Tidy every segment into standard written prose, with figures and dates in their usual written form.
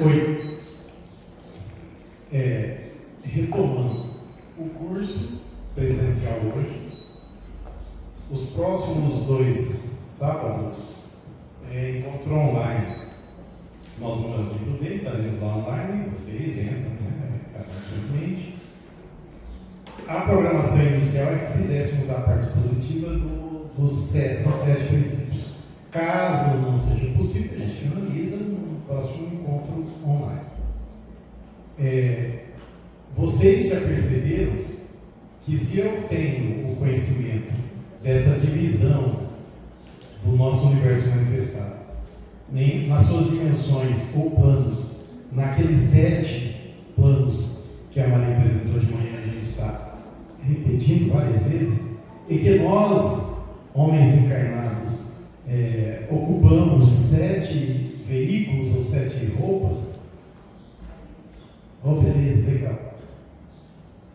Oi. Retomando o curso presencial hoje, os próximos 2 sábados encontro online. Nós moramos em Prudente, estaremos lá online, vocês entram, gratuitamente. A programação inicial é que fizéssemos a parte expositiva dos 7 princípios. Caso não seja possível, a gente finaliza no próximo encontro online. Vocês já perceberam que se eu tenho o conhecimento dessa divisão do nosso universo manifestado, nas suas dimensões ou planos, naqueles 7 planos que a Maria apresentou de manhã, a gente está repetindo várias vezes, e que nós, homens encarnados, ocupamos 7 veículos ou 7 roupas. Oh, beleza, legal.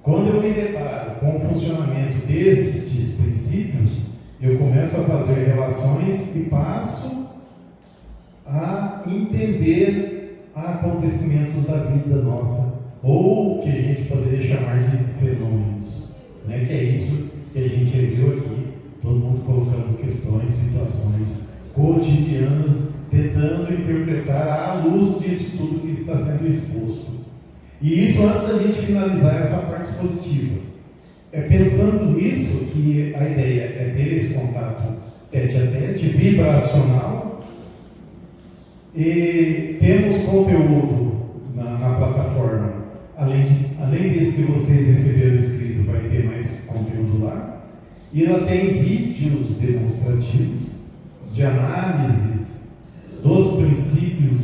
Quando eu me deparo com o funcionamento destes princípios, eu começo a fazer relações e passo a entender acontecimentos da vida nossa, ou que a gente poderia chamar de fenômenos, né? Que é isso que a gente viu aqui, todo mundo colocando questões, situações cotidianas, tentando interpretar à luz disso tudo que está sendo exposto. E isso antes da gente finalizar essa parte expositiva. Pensando nisso, que a ideia é ter esse contato tete a tete, vibracional, e temos conteúdo na plataforma, além desse que vocês receberam escrito, vai ter mais conteúdo lá, e ela tem vídeos demonstrativos de análises dos princípios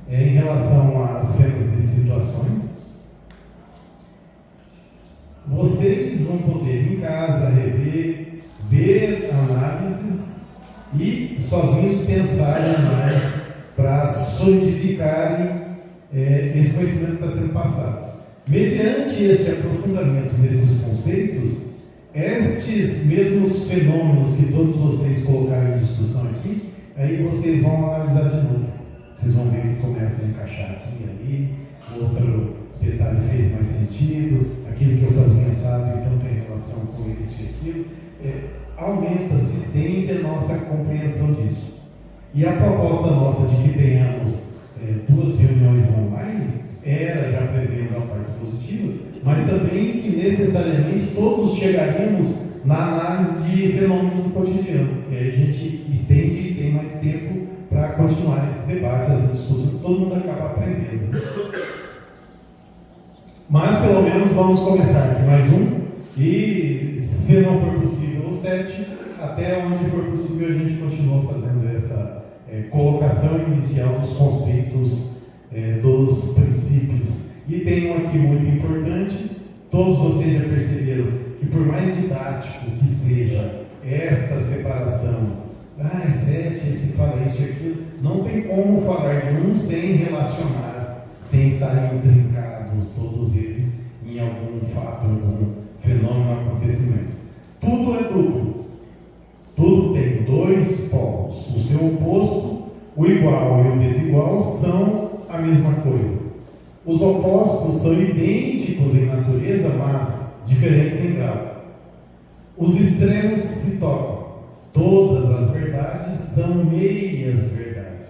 em relação às cenas e situações. Vocês vão poder em casa rever, ver análises e sozinhos pensarem mais para solidificarem esse conhecimento que está sendo passado. Mediante este aprofundamento nesses conceitos, estes mesmos fenômenos que todos vocês colocaram em discussão aqui, aí vocês vão analisar de novo. Vocês vão ver que começa a encaixar aqui e ali, outro detalhe fez mais sentido, aquilo que eu fazia assado, então tem relação com isso e aquilo. Aumenta, se estende a nossa compreensão disso. E a proposta nossa de que tenhamos 2 reuniões online era já prevendo a parte expositiva, mas também que necessariamente todos chegaríamos na análise de fenômenos do cotidiano. E aí a gente estende e tem mais tempo para continuar esse debate, essa discussão, que todo mundo acaba aprendendo. Mas pelo menos vamos começar aqui mais um, e se não for possível o 7, até onde for possível a gente continua fazendo essa colocação inicial dos conceitos, dos princípios. E tem um aqui muito importante, todos vocês já perceberam que por mais didático que seja esta separação, 7, esse fala isso e aquilo, não tem como falar de um sem relacionar, sem estarem intrincados todos eles em algum fato, algum fenômeno, acontecimento. Tudo é duplo, tudo tem 2 polos, o seu oposto, o igual e o desigual são a mesma coisa. Os opostos são idênticos em natureza, mas diferentes em grau. Os extremos se tocam. Todas as verdades são meias verdades.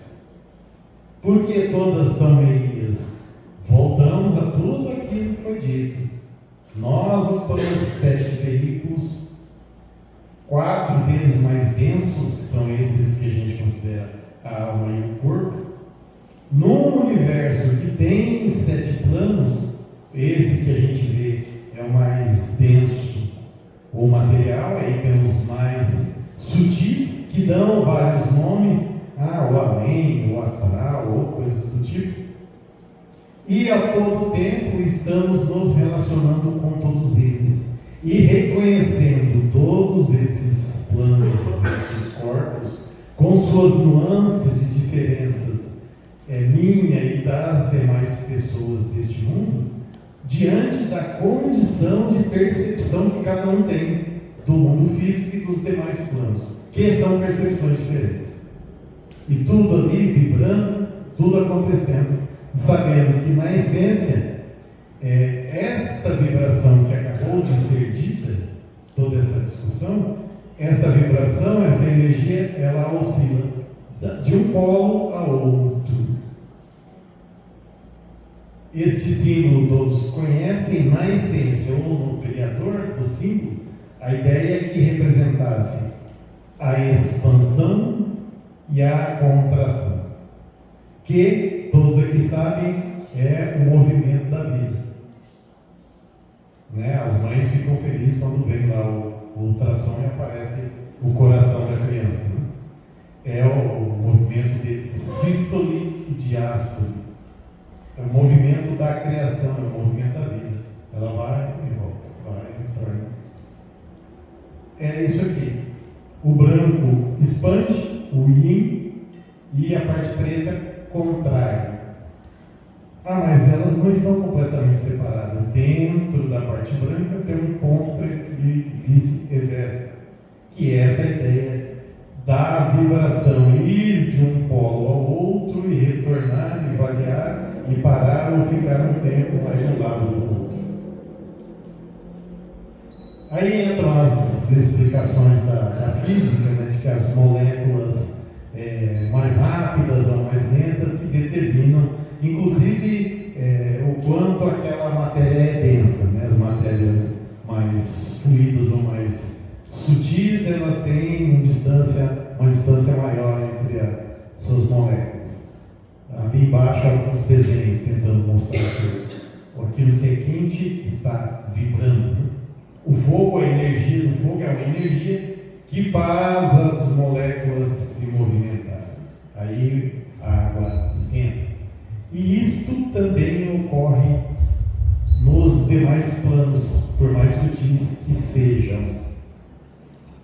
Por que todas são meias? Voltamos a tudo aquilo que foi dito. Nós ocupamos 7 veículos, 4 deles mais densos, que são esses que a gente considera a alma e o corpo. Num universo que tem 7 planos, esse que a gente vê é o mais denso, o material, aí temos mais sutis, que dão vários nomes, o além, o astral, ou coisas do tipo. E a todo tempo estamos nos relacionando com todos eles e reconhecendo todos esses planos, esses corpos, com suas nuances e diferenças, minha e das demais pessoas deste mundo, diante da condição de percepção que cada um tem do mundo físico e dos demais planos, que são percepções diferentes. E tudo ali vibrando, tudo acontecendo sabendo que, na essência, esta vibração que acabou de ser dita, toda essa discussão, esta vibração, essa energia, ela oscila de um polo a outro. Este símbolo todos conhecem, na essência ou no criador do símbolo, a ideia é que representasse a expansão e a contração, que todos aqui sabem é o movimento da vida. Né? As mães ficam felizes quando vem lá o ultrassom e aparece o coração da criança. Né? É o movimento de sístole e diástole. É o movimento da criação, é o movimento da vida. Ela vai e volta, vai e retorna. É isso aqui. O branco expande, o yin, e a parte preta contrai. Mas elas não estão completamente separadas. Dentro da parte branca tem um ponto preto de vice-versa, que é essa ideia da vibração ir de um polo ao outro e retornar e variar e parar ou ficar um tempo mais de um lado do outro. Aí entram as explicações da física, né, de que as moléculas mais rápidas ou mais lentas que determinam, inclusive, o quanto aquela matéria é densa. Né? As matérias mais fluidas ou mais sutis, elas têm uma distância maior entre suas moléculas. Ali embaixo, alguns desenhos tentando mostrar que aquilo que é quente está vibrando. Né? O fogo, a energia do fogo é uma energia que faz as moléculas se movimentarem. Aí a água esquenta. E isto também ocorre nos demais planos, por mais sutis que sejam.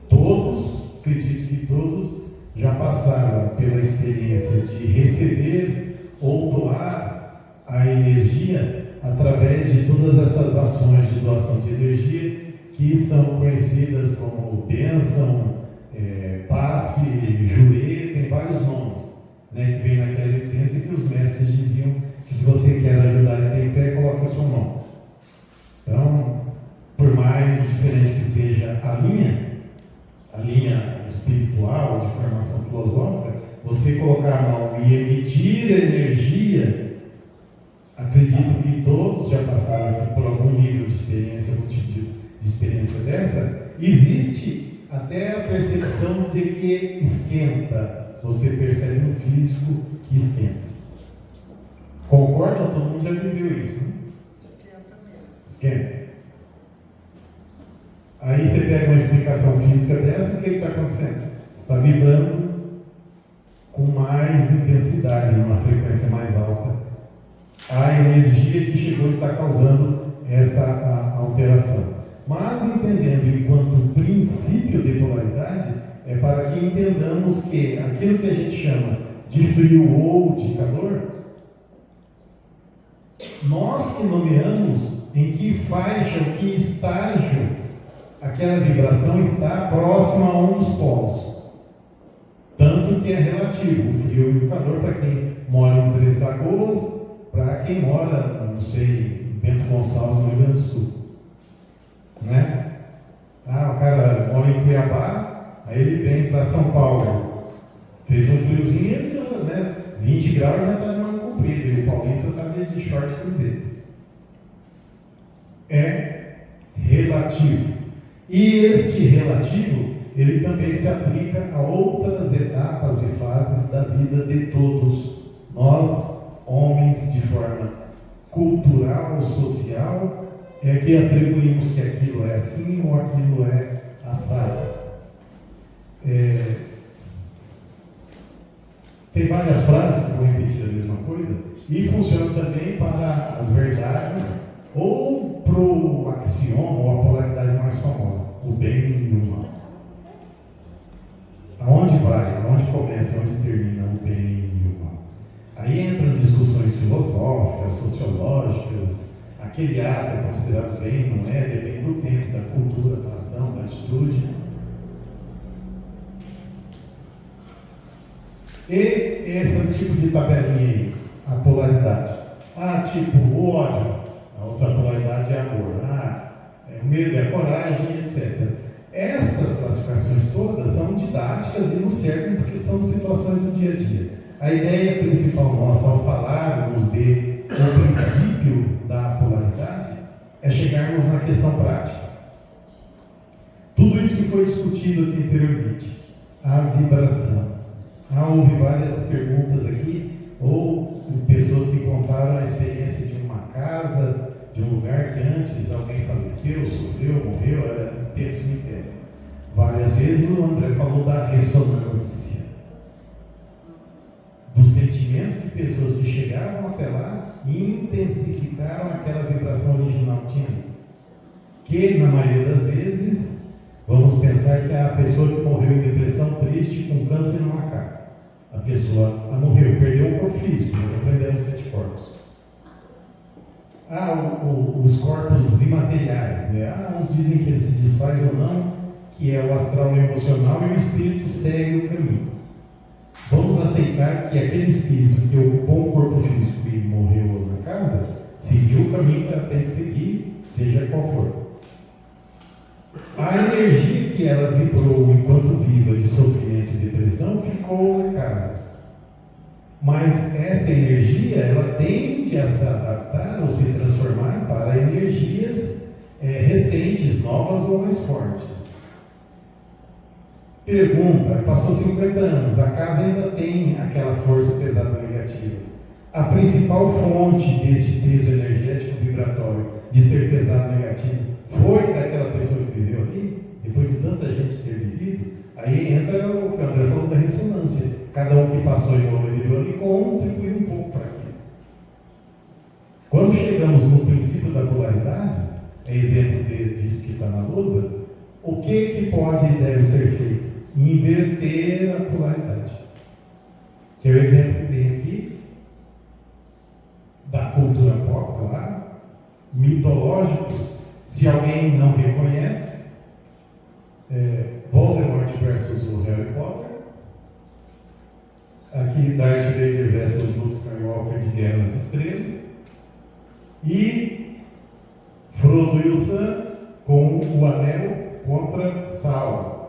Todos, acredito que todos, já passaram pela experiência de receber ou doar a energia através de todas essas ações de doação de energia que são conhecidas como bênção, passe, jurê, tem vários nomes, né, que vem naquela essência que os mestres diziam que se você quer ajudar e ter fé, coloque a sua mão. Então, por mais diferente que seja a linha espiritual, de formação filosófica, você colocar a mão e emitir energia, acredito que todos já passaram aqui por algum nível de experiência, algum tipo de experiência dessa. Existe até a percepção de que esquenta. Você percebe no físico que esquenta. Concorda? Todo mundo já viveu isso, né? Esquenta. Aí você pega uma explicação física dessa, o que está acontecendo? Está vibrando com mais intensidade, numa frequência mais alta. A energia que chegou está causando esta alteração. Mas entendendo enquanto princípio de polaridade, é para que entendamos que aquilo que a gente chama de frio ou de calor, nós que nomeamos em que faixa, em que estágio aquela vibração está próxima a um dos polos. Tanto que é relativo, o frio e o calor para quem mora em Três Lagoas, para quem mora, não sei, em Bento Gonçalves, no Rio Grande do Sul. Né? O cara mora em Cuiabá, aí ele vem para São Paulo, fez um friozinho, ele, né, 20 graus já está de manga comprida, e o paulista está de short e camiseta. É relativo. E este relativo, ele também se aplica a outras etapas e fases da vida de todos. Nós, homens, de forma cultural, social, é que atribuímos que aquilo é assim ou aquilo é assado. Tem várias frases que vão repetir a mesma coisa e funcionam também para as verdades ou para o axioma ou a polaridade mais famosa, o bem e o mal. Aonde vai, aonde começa, aonde termina o bem e o mal? Aí entram discussões filosóficas, sociológicas. Aquele ato é considerado bem, não é? Depende do tempo, da cultura, da ação, da atitude. E esse tipo de tabelinha aí, a polaridade. Tipo, o ódio, a outra polaridade é amor. O medo é a coragem, etc. Estas classificações todas são didáticas e nos servem porque são situações do dia a dia. A ideia principal nossa ao falarmos o princípio da polaridade é chegarmos na questão prática. Tudo isso que foi discutido aqui anteriormente, a vibração. Houve várias perguntas aqui, ou pessoas que contaram a experiência de uma casa, de um lugar que antes alguém faleceu, sofreu, morreu, era um tempo cemitério. Várias vezes o André falou da ressonância, do sentimento de pessoas que chegavam até lá e intensificaram aquela vibração original que tinha ali. Que, na maioria das vezes, vamos pensar que a pessoa que morreu em depressão triste com câncer numa casa. A pessoa morreu, perdeu o corpo físico, mas aprendeu os 7 corpos. Os corpos imateriais, né? Uns dizem que ele se desfaz ou não, que é o astral emocional e o espírito segue o caminho. Vamos aceitar que aquele espírito que ocupou um corpo físico e morreu na casa, seguiu o caminho que ela tem que seguir, seja qual for. A energia que ela vibrou enquanto viva de sofrimento e depressão ficou na casa. Mas esta energia, ela tende a se adaptar ou se transformar para energias recentes, novas ou mais fortes. Pergunta, passou 50 anos, a casa ainda tem aquela força pesada negativa. A principal fonte deste peso energético vibratório de ser pesado negativo foi daquela pessoa que viveu ali, depois de tanta gente ter vivido. Aí entra o que o André falou da ressonância. Cada um que passou e viveu ali contribuiu um pouco para aquilo. Quando chegamos no princípio da polaridade, exemplo disso que está na lousa, o que pode e deve ser feito? Inverter a polaridade. Que é o exemplo que tem aqui, da cultura pop, claro, mitológicos. Se alguém não reconhece, Voldemort versus o Harry Potter, aqui Darth Vader versus Luke Skywalker de Guerra nas Estrelas, e Frodo e o Sam com o Anel contra Sauron,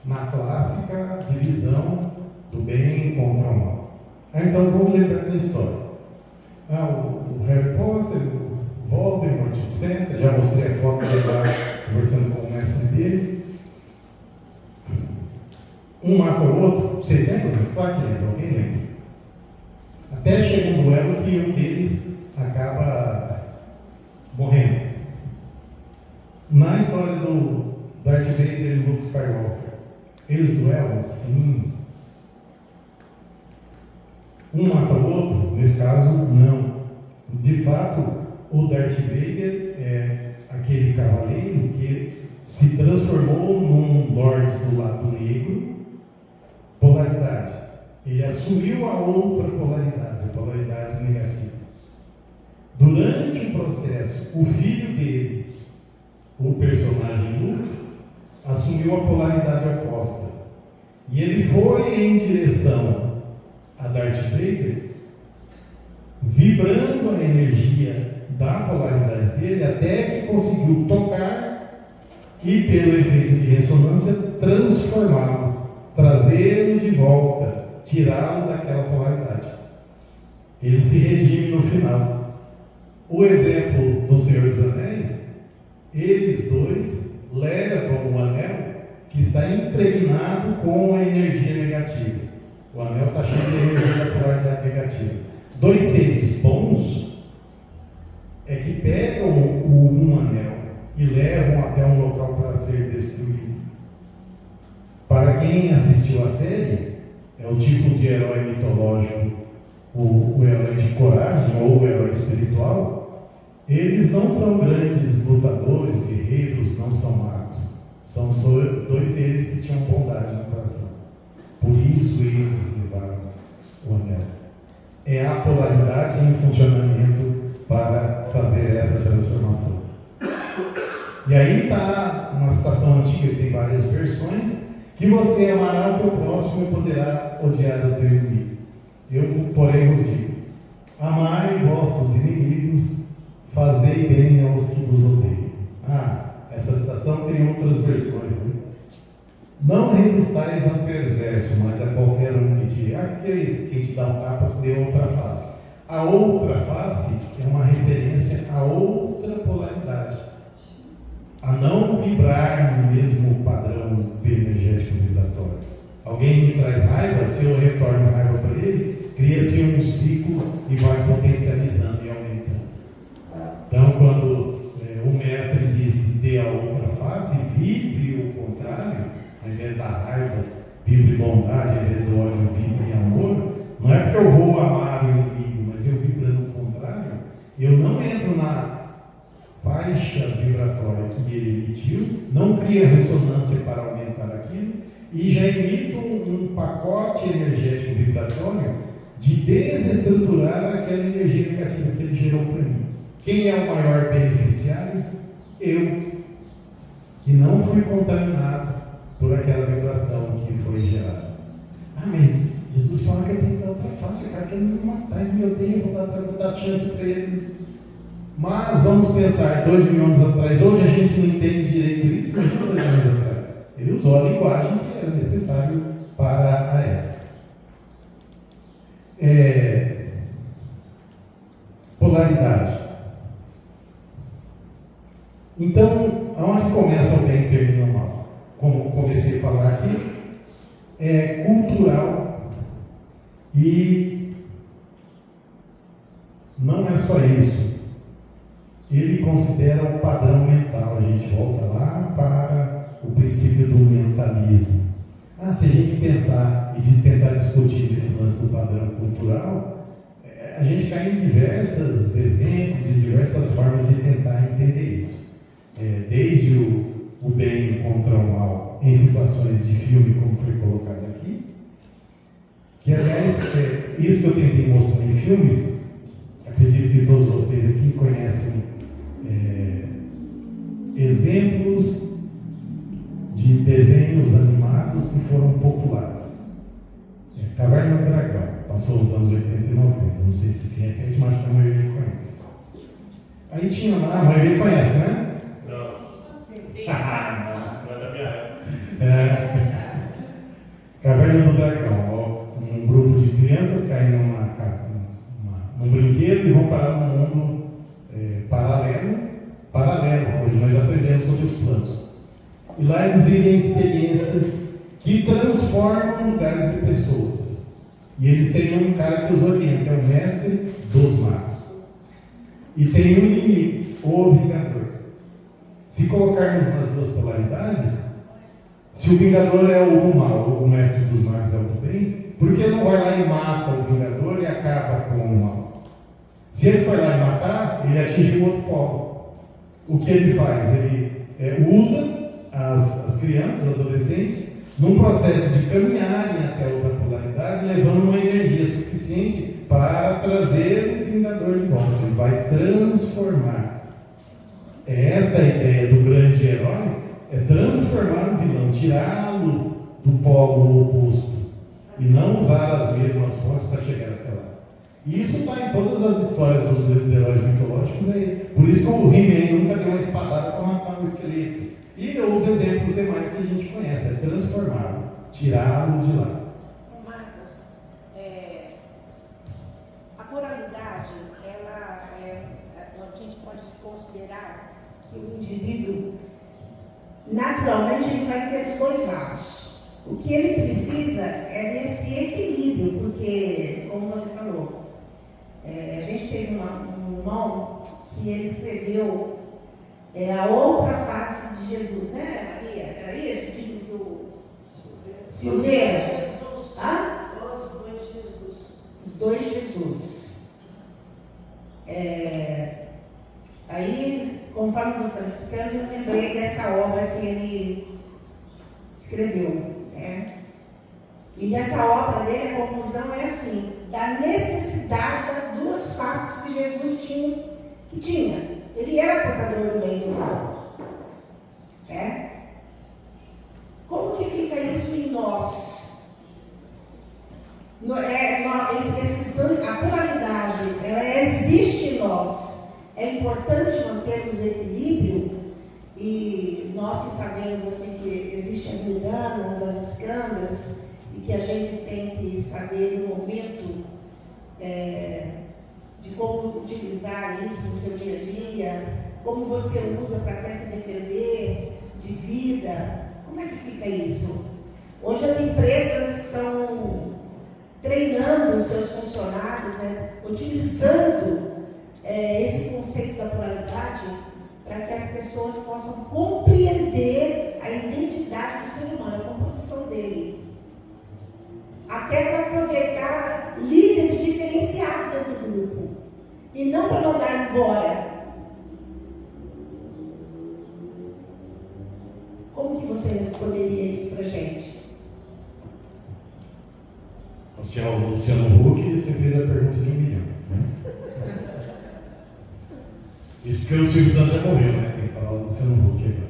na clássica divisão do bem contra o mal. Então vamos lembrar da história. O Harry Potter, o Voldemort, etc. Já mostrei a foto dele lá conversando com o mestre dele. Um mata o outro. Vocês lembram? Claro que lembram. Alguém lembra? Até chega um duelo que um deles acaba morrendo. Na história do Darth Vader e Luke Skywalker, eles duelam? Sim. Um mata o outro? Nesse caso, não. De fato, o Darth Vader é aquele cavaleiro que se transformou num Lorde do lado negro, polaridade. Ele assumiu a outra polaridade, a polaridade negativa. Durante o processo, o filho dele, o personagem Luke, assumiu a polaridade oposta. E ele foi em direção a Darth Vader, vibrando a energia da polaridade dele, até que conseguiu tocar e, pelo efeito de ressonância, transformá-lo, trazê-lo de volta, tirá-lo daquela polaridade. Ele se redime no final. O exemplo do Senhor dos Anéis, eles dois levam o anel que está impregnado com a energia negativa. O anel está cheio de energia da polaridade negativa. Dois seres bons é que pegam um anel e levam até um local para ser destruído. Para quem assistiu a série, é o tipo de herói mitológico, o herói de coragem ou o herói espiritual. Eles não são grandes lutadores, guerreiros, não são magos. São só dois seres que tinham bondade no coração. Por isso eles levaram o anel. É a polaridade em funcionamento para fazer essa transformação. E aí está uma citação antiga que tem várias versões, que você amará o teu próximo e poderá odiar o teu inimigo. Eu, porém, vos digo, Amai vossos inimigos, fazei bem aos que vos odeiam. Essa citação tem outras versões, né? Não resistais ao perverso, mas a qualquer um que te... quem te dá um tapa se dê outra face. A outra face é uma referência a outra polaridade. A não vibrar no mesmo padrão energético vibratório. Alguém me traz raiva, se eu retorno raiva para ele, cria-se um ciclo e vai potencializando e aumentando. Então, quando o mestre disse, dê a outra face, vibre o contrário, ao invés da raiva, vibre bondade, ao invés do ódio, vibre amor, não é porque eu vou amar o inimigo, mas eu vibrando o contrário, eu não entro na faixa vibratória que ele emitiu, não cria ressonância para aumentar aquilo, e já emito um pacote energético vibratório de desestruturar aquela energia negativa que ele gerou para mim. Quem é o maior beneficiário? Eu, que não fui contaminado por aquela vibração que foi gerada. Mas Jesus fala que eu tenho que dar outra face, o cara quer me matar, ele me odeia, vou dar chance para ele. Mas vamos pensar, 2000 anos atrás, hoje a gente não entende direito isso, mas 2 anos atrás, ele usou a linguagem que era necessário para a época. Polaridade. Então, aonde começa o bem e termina o mal? Como comecei a falar aqui, é cultural e não é só isso. Ele considera o padrão mental. A gente volta lá para o princípio do mentalismo. Se a gente pensar e de tentar discutir esse lance do padrão cultural, a gente cai em diversos exemplos e diversas formas de tentar entender isso. Desde o bem contra o mal em situações de filme, como foi colocado aqui, que aliás, isso que eu tentei mostrar em filmes, acredito que todos vocês aqui conhecem exemplos de desenhos animados que foram populares. Caverna do Dragão, passou os anos 80 e 90, não sei se repete, mas a maioria conhece. Aí tinha lá, a maioria conhece, né? Não. Não é da minha época. Caverna do Dragão, um grupo de crianças caem num brinquedo e vão parar num mundo paralelo, onde nós aprendemos sobre os planos. E lá eles vivem experiências que transformam lugares e pessoas. E eles têm um cara que os orienta, que é o mestre dos magos. E tem um inimigo, o Vingador. Se colocarmos nas duas polaridades, se o Vingador é o do mal, o mestre dos magos é o do bem, por que não vai lá e mata o Vingador e acaba com o mal? Se ele for lá e matar, ele atinge o outro polo. O que ele faz? Ele usa as crianças, os adolescentes, num processo de caminharem até outra polaridade, levando uma energia suficiente para trazer o Vingador de volta. Ele vai transformar. Esta a ideia do grande herói, é transformar o vilão, tirá-lo do polo oposto e não usar as mesmas fontes para chegar até lá. E isso está em todas as histórias dos grandes heróis mitológicos. Por isso que o He-Man nunca deu uma espadada para matar um esqueleto. E os exemplos demais que a gente conhece, é transformá-lo, tirá-lo de lá. Marcos, a moralidade, a gente pode considerar que o indivíduo, naturalmente, ele vai ter os dois lados. O que ele precisa é desse equilíbrio, porque, como você falou, a gente teve um irmão que ele escreveu a outra face de Jesus, né, Maria? Era isso? O título do Silveira? Jesus. Os dois Jesus. Os dois Jesus. Aí, conforme você estava explicando, eu lembrei dessa obra que ele escreveu. E nessa obra dele, a conclusão é assim, da necessidade das duas faces que Jesus tinha. Ele era portador do bem e do mal. Como que fica isso em nós? A polaridade, É importante mantermos o equilíbrio e nós que sabemos assim, que existem as lidanas, as escândalas e que a gente tem que saber no momento de como utilizar isso no seu dia a dia, como você usa para até se defender de vida, como é que fica isso? Hoje as empresas estão treinando os seus funcionários, né, utilizando esse conceito da pluralidade para que as pessoas possam compreender a identidade do ser humano, a composição dele. Até para aproveitar líderes diferenciados dentro do grupo. E não para mandar embora. Como que você responderia isso para a gente? Você é o Luciano Huck e você fez a pergunta de 1 milhão. Né? Isso porque o Silvio Santos já morreu, né? Tem que falar o Luciano Huck agora.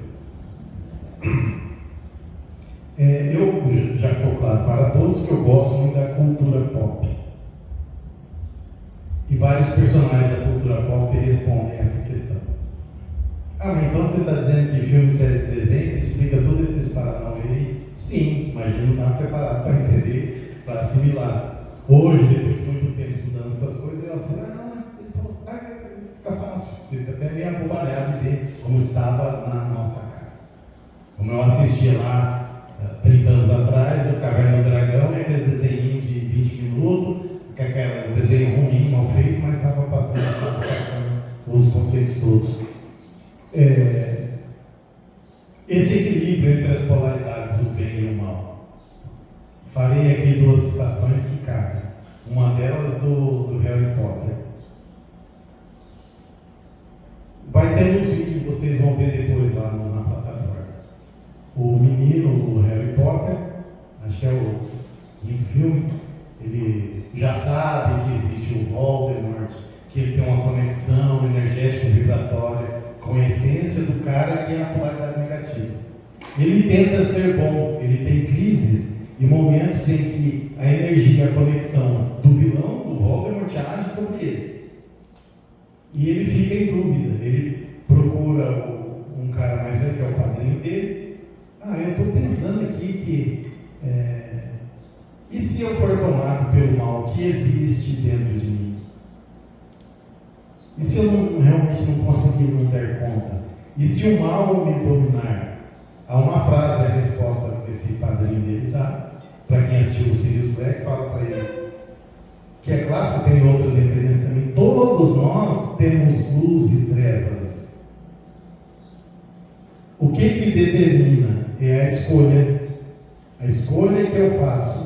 Já ficou claro para todos que eu gosto muito da cultura pop. E vários personagens da cultura pop respondem essa questão. Mas então você está dizendo que filmes, séries e desenhos explica todos esses paranauê? Sim, mas ele não estava preparado para entender, para assimilar. Hoje, depois de muito tempo estudando essas coisas, eu assim, ele falou, fica fácil. Você fica até meio abobalhado de ver como estava na nossa cara. Como eu assistia lá 30 anos atrás, o Caverna do Dragão, e aqueles desenhinhos de 20 minutos, aqueles desenhos ruins, mal feitos, mas estava passando os conceitos todos. Esse equilíbrio entre as polaridades do bem e o mal. Farei aqui 2 citações que cabem. Uma delas do Harry Potter. Vai ter nos vídeos, vocês vão ver depois lá na plataforma. O menino do Harry Potter, acho que é o 5º filme, ele já sabe que existe o Voldemort, que ele tem uma conexão energética vibratória com a essência do cara que é a polaridade negativa. Ele tenta ser bom, ele tem crises e momentos em que a energia, a conexão do vilão, do Voldemort, age sobre ele. E ele fica em dúvida, ele procura um cara mais velho, que é o padrinho dele. Eu estou pensando aqui que e se eu for tomado pelo mal que existe dentro de mim? E se eu realmente não conseguir não dar conta? E se o mal me dominar? Há uma frase, a resposta que esse padrinho dele dá, para quem assistiu o Sirius Black, fala para ele, que é clássico, tem outras referências também, todos nós temos luz e trevas. O que determina é a escolha que eu faço,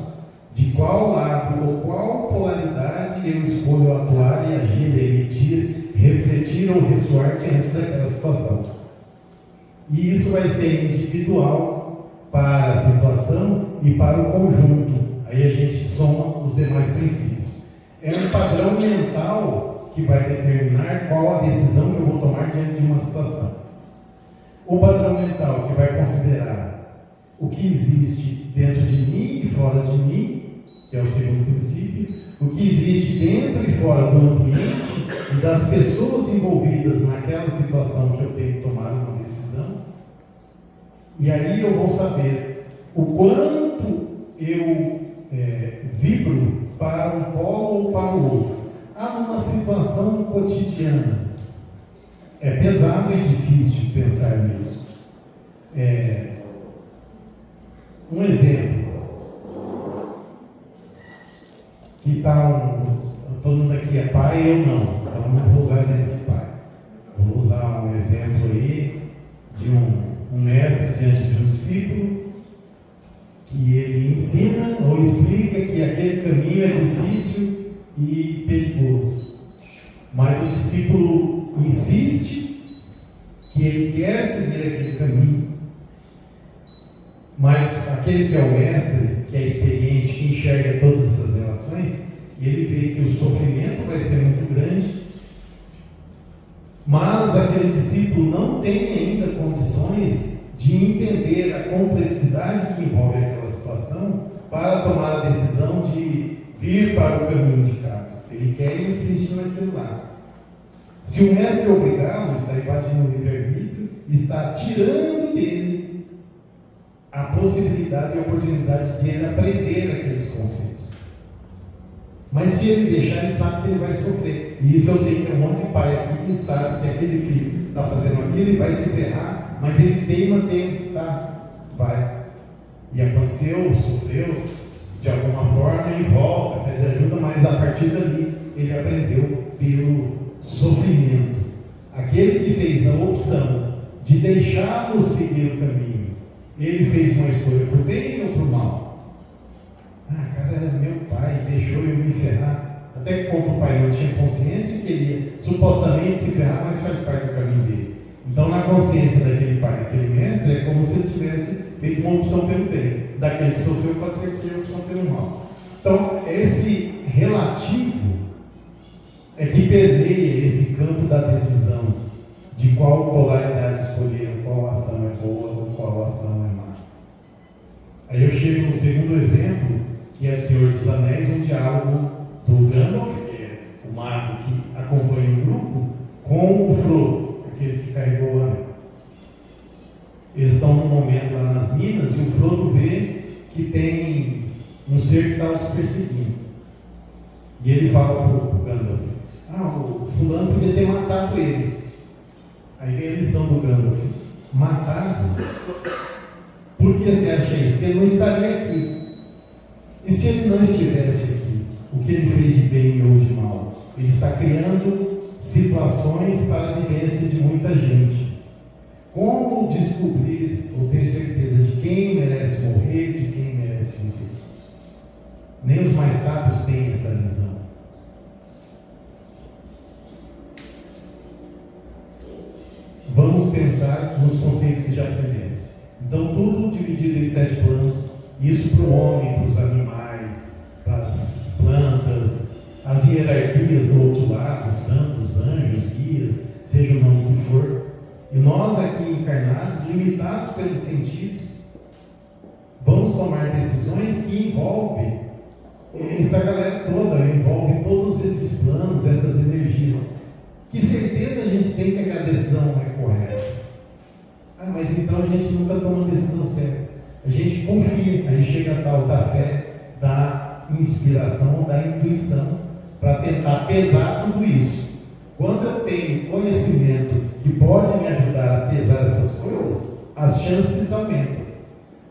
de qual lado ou qual polaridade eu escolho atuar e agir, emitir, refletir ou ressoar diante daquela situação. E isso vai ser individual para a situação e para o conjunto. Aí a gente soma os demais princípios. É um padrão mental que vai determinar qual a decisão que eu vou tomar diante de uma situação. O padrão mental que vai considerar o que existe dentro de mim e fora de mim, que é o segundo princípio, o que existe dentro e fora do ambiente e das pessoas envolvidas naquela situação que eu tenho que tomar uma decisão. E aí eu vou saber o quanto eu vibro para um polo ou para o outro. Numa situação cotidiana. É pesado e difícil pensar nisso. Um exemplo. Que todo mundo aqui é pai, eu não. Então não vou usar exemplo de pai. Vou usar um exemplo aí de um mestre diante de um discípulo que ele ensina ou explica que aquele caminho é difícil e perigoso. Mas o discípulo insiste que ele quer seguir aquele caminho. Mas aquele que é o mestre, que é experiente, que enxerga todas essas relações, ele vê que o sofrimento vai ser muito grande, mas aquele discípulo não tem ainda condições de entender a complexidade que envolve aquela situação para tomar a decisão de vir para o caminho indicado. Ele quer e insiste naquilo lá. Se o mestre obrigá-lo, está invadindo o livre-arbítrio, está tirando dele a possibilidade e a oportunidade de ele aprender aqueles conceitos. Mas se ele deixar, ele sabe que ele vai sofrer. E isso eu sei que tem um monte de pai aqui que sabe que aquele filho está fazendo aquilo e vai se ferrar, mas ele teima, tá? Vai. E aconteceu, sofreu de alguma forma e volta, pede ajuda, mas a partir dali ele aprendeu pelo sofrimento. Aquele que fez a opção de deixá-lo seguir o caminho, ele fez uma escolha por bem ou por mal? Cara, era meu pai, deixou eu me ferrar. Até que quando o pai não tinha consciência, queria supostamente se ferrar, mas faz parte do caminho dele. Então, na consciência daquele pai, daquele mestre, é como se ele tivesse feito uma opção pelo bem. Daquele que sofreu, pode ser que seja uma opção pelo mal. Então, esse relativo é que permeia esse campo da decisão de qual polaridade escolher, qual ação é boa ou qual ação é má. Aí eu chego no segundo exemplo, que é o Senhor dos Anéis, um diálogo do Gandalf, que é o mago que acompanha o grupo, com o Frodo, aquele que carregou o anel. Eles estão num momento lá nas minas e o Frodo vê que tem um ser que está os perseguindo. E ele fala para o Gandalf: o fulano podia ter matado ele. Aí vem a lição do Gandalf: matado? Por que você acha isso? Que ele não estaria aqui. E se ele não estivesse aqui, o que ele fez de bem ou de mal? Ele está criando situações para a vivência de muita gente. Como descobrir ou ter certeza de quem merece morrer, de quem merece viver? Nem os mais sábios têm essa visão. Vamos pensar nos conceitos que já aprendemos. Então, tudo dividido em 7 planos. Isso para o homem, para os animais, para as plantas, as hierarquias do outro lado, santos, anjos, guias, seja o nome que for. E nós aqui encarnados, limitados pelos sentidos, vamos tomar decisões que envolvem essa galera toda, envolve todos esses planos, essas energias. Que certeza a gente tem que aquela decisão é correta? Mas então a gente nunca toma decisão certa. A gente confia, aí chega a tal da fé, da inspiração, da intuição, para tentar pesar tudo isso. Quando eu tenho conhecimento que pode me ajudar a pesar essas coisas, as chances aumentam.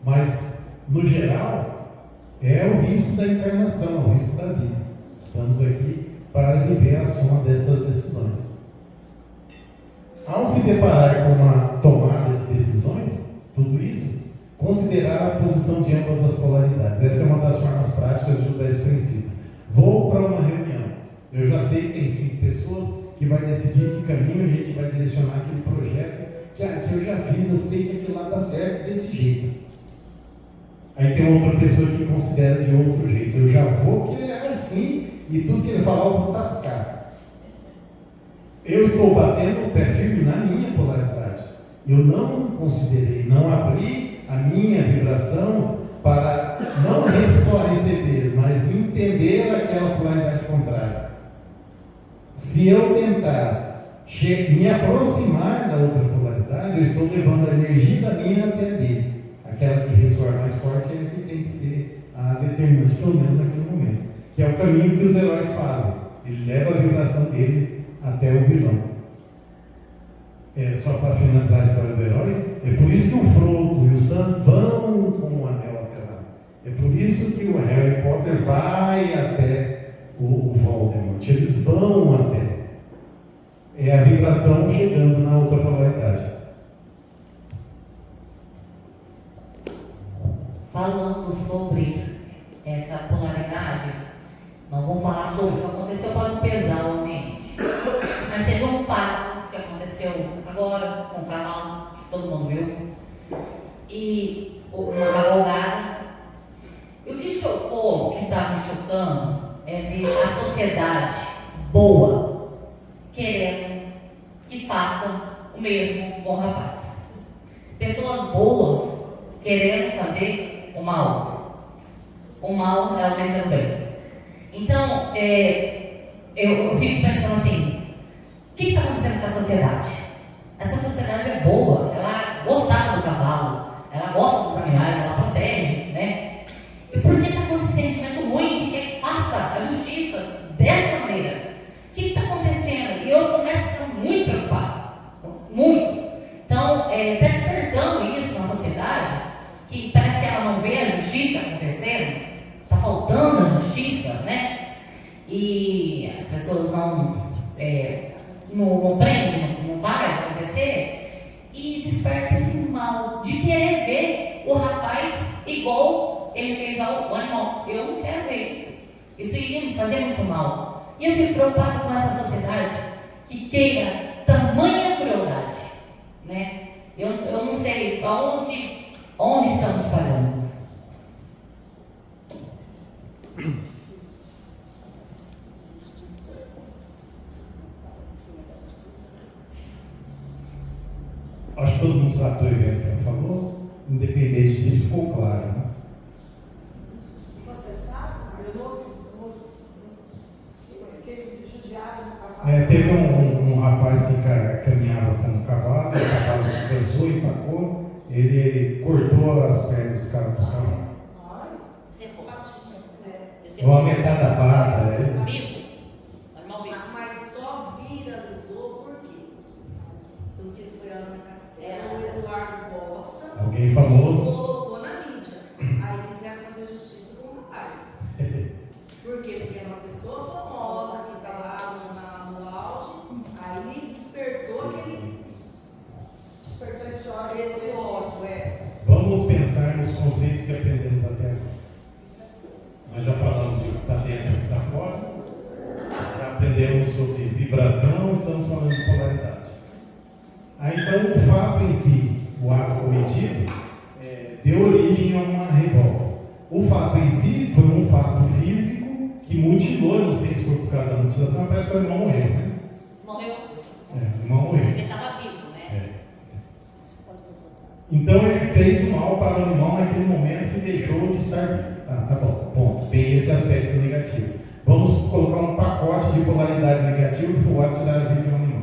Mas, no geral, é o risco da encarnação, o risco da vida. Estamos aqui para viver a soma dessas decisões. Ao se deparar com uma tomada de decisões, tudo isso, considerar a posição de ambas as polaridades. Essa é uma das formas práticas de usar esse princípio. Vou para uma reunião. Eu já sei que tem 5 pessoas que vai decidir que caminho a gente vai direcionar aquele projeto que eu já fiz, eu sei que aquilo lá dá certo desse jeito. Aí tem outra pessoa que considera de outro jeito. Eu já vou que é assim e tudo que ele falar eu vou tascar. Eu estou batendo o pé firme na minha polaridade. Eu não considerei, não abri a minha vibração para não só receber, mas entender aquela polaridade contrária. Se eu tentar me aproximar da outra polaridade, eu estou levando a energia da minha até a dele. Aquela que ressoar mais forte é a que tem que ser a determinante, pelo menos naquele momento. Que é o caminho que os heróis fazem. Ele leva a vibração dele até o vilão. Só para finalizar a história do herói, é por isso que o Frodo e o Sam vão com o anel até lá. É por isso que o Harry Potter vai até o Voldemort. Eles vão até. É a vibração chegando na outra polaridade. Falando sobre essa polaridade, não vou falar sobre o que aconteceu para não pesar o ambiente. Mas teve um fato que aconteceu agora com o canal, que todo mundo viu, e uma advogada. E o que chocou, que está me chocando, é ver a sociedade boa querendo que façam o mesmo com o rapaz. Pessoas boas querendo fazer o mal. O mal é a ausência do bem. Então, eu fico pensando assim, o que está sociedade. Essa sociedade é boa, ela gostava do cavalo, ela gosta dos animais, ela protege, né? E por que está com esse sentimento ruim que quer que faça a justiça dessa maneira? O que está acontecendo? E eu começo a ficar muito preocupado, muito. Então, está despertando isso na sociedade, que parece que ela não vê a justiça acontecendo, está faltando a justiça, né? E as pessoas não prendem, não faz acontecer, e desperta esse mal de querer ver o rapaz igual ele fez ao animal. Eu não quero ver isso. Isso iria me fazer muito mal. E eu fico preocupado com essa sociedade que queira tamanha crueldade, né? Eu não sei onde estamos falhando. Acho que todo mundo sabe do evento que ela falou, independente disso, ficou claro, né? Você sabe? Eu fiquei judiado no cavalo. Teve um rapaz que caminhava com um cavalo, o cavalo se cansou, empacou, ele cortou as pernas do cavalo. Você for. Ou a metade da pata. Vivo. Animal vivo. Mas só viralizou por quê? Eu não sei se foi a Ana Castelo, o Eduardo Costa. Alguém famoso. Colocou na mídia. Aí quiseram fazer justiça com o rapaz. Por quê? Porque era uma pessoa famosa que está lá no auge. Aí despertou esse ódio. Vamos pensar nos conceitos que aprendemos até agora. Nós já falamos de o que está dentro e o que está fora. Já aprendemos sobre vibração, estamos falando de polaridade. Aí então o fato em si, o ato cometido, deu origem a uma revolta. O fato em si foi um fato físico que mutilou, não sei se foi por causa da mutilação, parece que o irmão morreu, né? Morreu. O irmão morreu. Você estava vivo, né? Então ele fez o mal para o irmão naquele momento que deixou de estar vivo. Tá bom, ponto. Tem esse aspecto negativo. Vamos colocar um pacote de polaridade negativa que pode tirar a vida de um animal.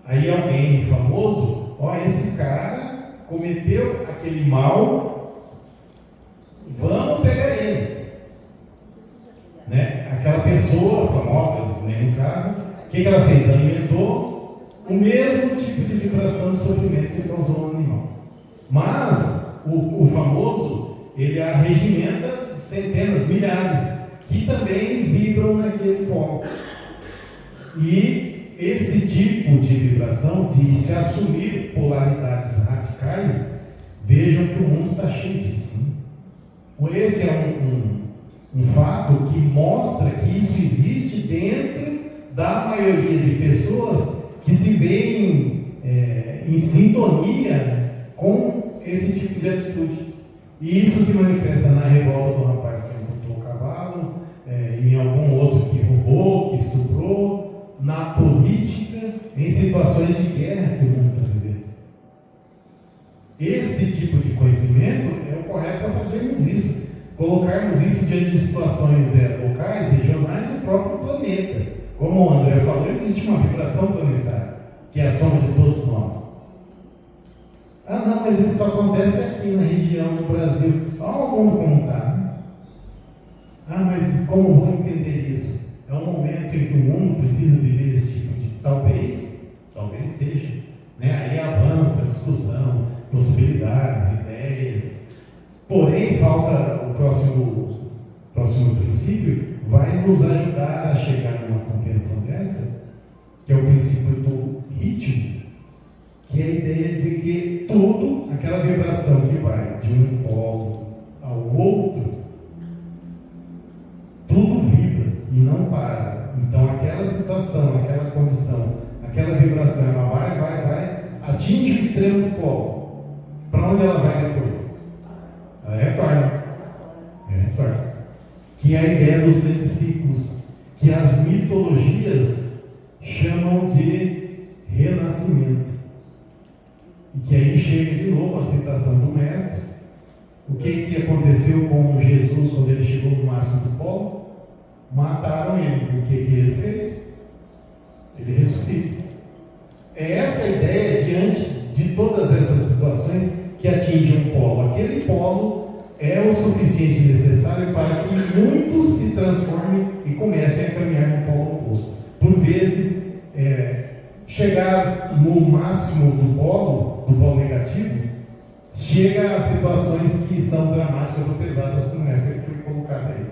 Aí alguém famoso, esse cara cometeu aquele mal, vamos pegar ele. Né? Aquela pessoa famosa, no caso, o que ela fez? Alimentou o mesmo tipo de vibração de sofrimento que causou no animal. Mas o famoso, ele arregimenta centenas, milhares, que também vibram naquele polo. E esse tipo de vibração, de se assumir polaridades radicais, vejam que o mundo está cheio disso. Né? Esse é um fato que mostra que isso existe dentro da maioria de pessoas que se veem em sintonia com esse tipo de atitude. E isso se manifesta na revolta do rapaz que amputou o cavalo, em algum outro que roubou, que estuprou, na política, em situações de guerra que o mundo está vivendo. Esse tipo de conhecimento é o correto a fazermos isso. Colocarmos isso diante de situações locais, regionais do próprio planeta. Como o André falou, existe uma vibração planetária, que é a soma de todos nós. Ah, não, mas isso só acontece aqui na região do Brasil. Olha o mundo como está. Né? Ah, mas como vou entender isso? É um momento em que o mundo precisa viver esse tipo de... Talvez seja. Né? Aí avança a discussão, possibilidades, ideias. Porém, falta o próximo princípio, vai nos ajudar a chegar numa compreensão dessa, que é o princípio do ritmo, que é a ideia de que tudo, aquela vibração que vai de um polo ao outro, tudo vibra e não para. Então aquela situação, aquela condição, aquela vibração, ela vai, atinge o extremo do polo. Para onde ela vai depois? Ela retorna. Que é a ideia dos grandes ciclos, que as mitologias chamam de renascimento. E que aí chega de novo a citação do mestre. O que aconteceu com Jesus quando ele chegou no máximo do polo? Mataram ele. O que ele fez? Ele ressuscita. é essa a ideia diante de todas essas situações que atingem um polo. Aquele polo é o suficiente necessário para que muitos se transformem e comecem a caminhar no polo oposto. Por vezes, chegar no máximo do polo negativo, chega a situações que são dramáticas ou pesadas, como essa que foi colocada aí.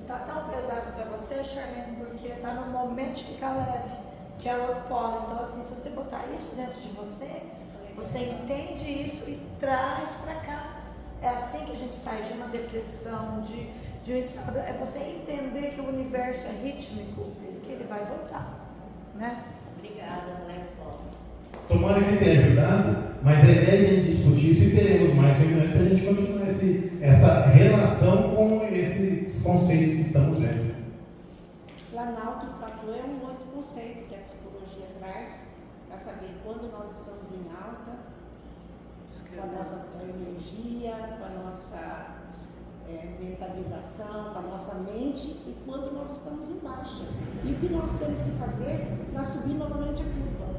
Está tão pesado para você, Charlene, porque está no momento de ficar leve, que é o outro polo. Então, assim, se você botar isso dentro de você, você entende isso e traz para cá. É assim que a gente sai de uma depressão, de um estado. É você entender que o universo é rítmico, que ele vai voltar, né? Obrigada pela resposta. Tomara que tenha ajudado, mas a ideia é a gente discutir isso e teremos mais reuniões para a gente continuar essa relação com esses conceitos que estamos vendo. Planalto e platô é um outro conceito que a psicologia traz para saber quando nós estamos em alta, com a nossa energia, com a nossa mentalização, com a nossa mente, e quando nós estamos em baixa. E o que nós temos que fazer para subir novamente a curva.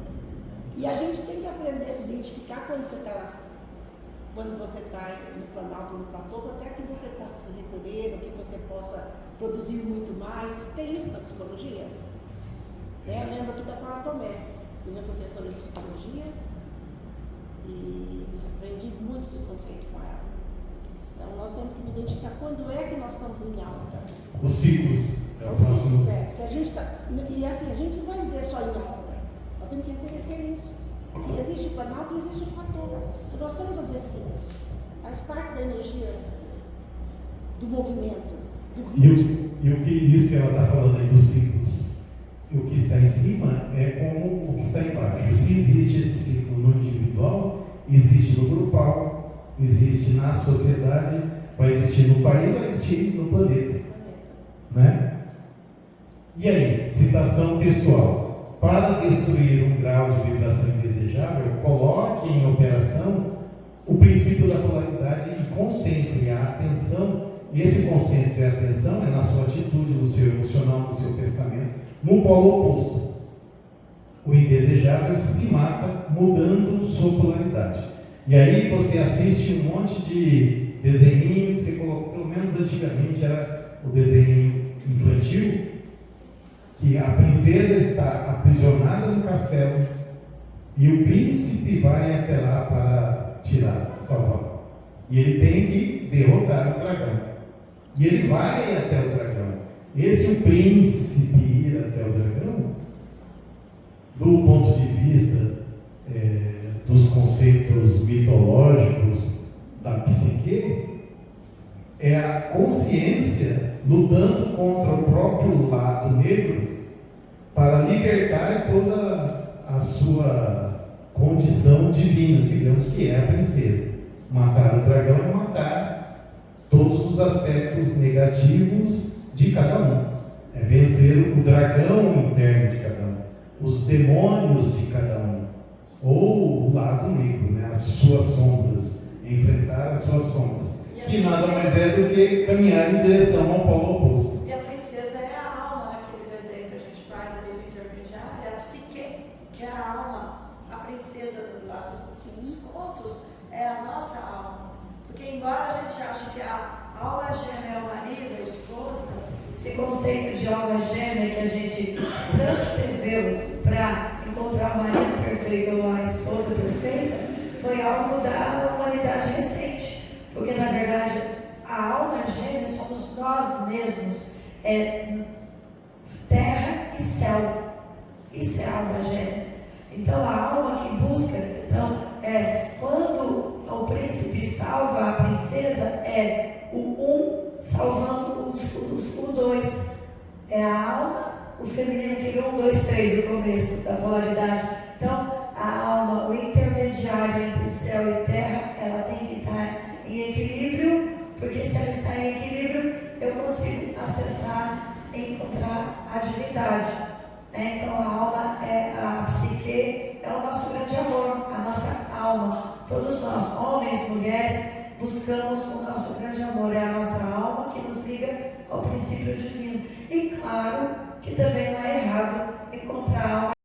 E a gente tem que aprender a se identificar quando você está no planalto ou no platô, para até que você possa se recolher, ou que você possa produzir muito mais. Tem isso na psicologia? Eu lembro aqui da Flora Tomé, minha professora de psicologia, e aprendi muito esse conceito com ela. Então nós temos que identificar quando é que nós estamos em alta. Os ciclos. São ciclos, porque a gente está. E assim, a gente não vai viver só em alta. Nós temos que reconhecer isso. Que existe o planalto e existe o platô. Então nós temos as descidas. Faz parte da energia do movimento, do ritmo. Isso que ela está falando aí dos ciclos. O que está em cima é como o que está embaixo. Se existe esse ciclo no individual, existe no grupal, existe na sociedade, vai existir no país, vai existir no planeta. Né? E aí, citação textual. Para destruir um grau de vibração indesejável, coloque em operação o princípio da polaridade e concentre a atenção. E esse concentre a atenção é na sua atitude, no seu emocional, no seu pensamento, no polo oposto. O indesejável se mata mudando sua polaridade. E aí você assiste um monte de desenhinho que você colocou, pelo menos antigamente era o desenho infantil, que a princesa está aprisionada no castelo e o príncipe vai até lá para salvá-la. E ele tem que derrotar o dragão. E ele vai até o dragão. O príncipe ir até o dragão, do ponto de vista dos conceitos mitológicos da psique, é a consciência lutando contra o próprio lado negro para libertar toda a sua condição divina, digamos que é a princesa. Matar o dragão é matar todos os aspectos negativos de cada um. É vencer o dragão interno de cada um, os demônios de cada um, ou o lado negro, né? As suas sombras, enfrentar as suas sombras, que nada mais é do que caminhar em direção ao polo oposto. E a princesa é a alma, naquele desenho que a gente faz ali no intermediário, é a psique, que é a alma. A princesa do lado dos contos é a nossa alma. Porque embora a gente ache que a alma gêmea é o marido, a esposa, esse conceito de alma gêmea que a gente transcreveu para encontrar o marido perfeito ou a esposa perfeita, foi algo da humanidade recente. Porque, na verdade, a alma gêmea somos nós mesmos. É terra e céu. Isso é a alma gêmea. Então, a alma que busca, quando o príncipe salva a princesa, é o um salvando o dois. É a alma, o feminino, aquele 1, 2, 3 do começo da polaridade. Então, a alma, o intermediário entre céu e terra, ela tem que estar em equilíbrio, porque se ela está em equilíbrio, eu consigo acessar e encontrar a divindade. Então, a alma, a psique, é o nosso grande amor, a nossa alma. Todos nós, homens, mulheres, buscamos o nosso grande amor. É a nossa alma que nos liga ao princípio divino. E claro que também não é errado encontrar